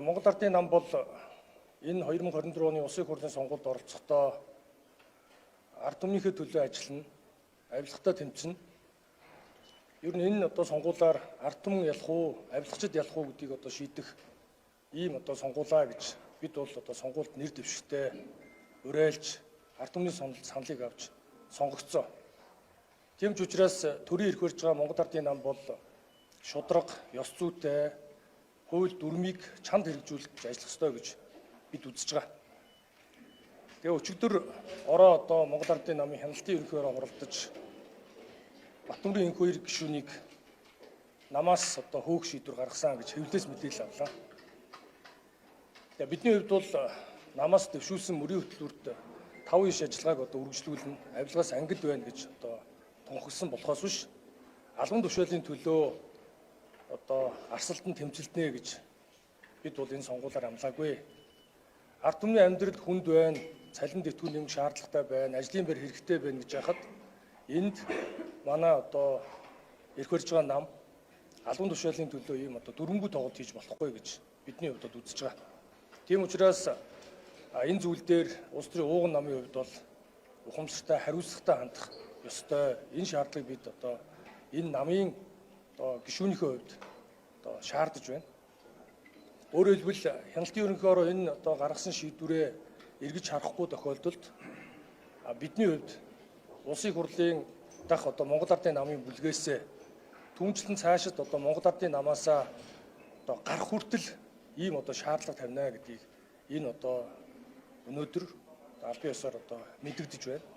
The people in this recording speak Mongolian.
Монгол Ардын нам бол энэ 2024 оны улсын хурлын сонгуульд оролцохдоо ард түмнийхээ төлөө ажиллана, авилгатай тэмцэнэ. Ер нь энэ сонгуулиар ард түмэн ялах уу, авилгачид ялах уу гэдгийг шийдэх ийм сонгуулаа гэж бид бол сонгуульд нэр дэвшигтэй уриалж ард түмний саналыг авч сонгогдсон. Тийм ч учраас төрийн эрх барьж байгаа Монгол Ардын нам бол шударга, ёс зүйтэй, хууль дүрмийг чанд хэрэгжүүлж ажиллах ёстой гэж бид үзэж байгаа. Тэгээ өчигдөр ороо Монгол Ардын намын хяналтын ерөнхиөөр оролдож Батбаян энх хоёр гишүүнийг намаас хөөх шийдвэр гаргасан гэж хэвлэлээс мэдээлэл авлаа. Тэгээ бидний хувьд бол намаас дэвшүүлсэн мөрийн хөтөлбөрт 5 иш ажиллагааг үргэлжлүүлнэ, авилгаас ангид байна гэж тунхагсан болохоос биш албан тушаалын төлөө арсалтанд тэмцэлтнэ гэж бид бол энэ сонгуулиар амлаагүй. Ард түмний амьдрал хүнд байна, цалин дэвтгүүн нэмэх шаардлагатай байна, ажлын байр хэрэгтэй байна гэж яхад энд манай эрх барьж байгаа нам албан тушаалын төлөө ийм дөрвөнгөө тоглолт хийж болохгүй гэж бидний хувьд үзэж байгаа. Тийм учраас энэ зүйл дээр улс төрийн ууган намын хувьд бол ухамсартай, хариуцлагатай хандах ёстой. Энэ шаардлагыг бид энэ намын гишүүнийхээ хувьд шаардаж байна. Өөрөөр хэлбэл хяналтын ерөнхиөөр энэ гаргасан шийдвэрээ эргэж харахгүй тохиолдолд бидний хувьд улсын хурлын дах Монгол Ардын намын бүлгээс түнчлэн цаашид Монгол Ардын намаасаа гарах хүртэл ийм шаардлага тавина гэдгийг энэ өнөөдөр албан ёсоор мэдэгдэж байна.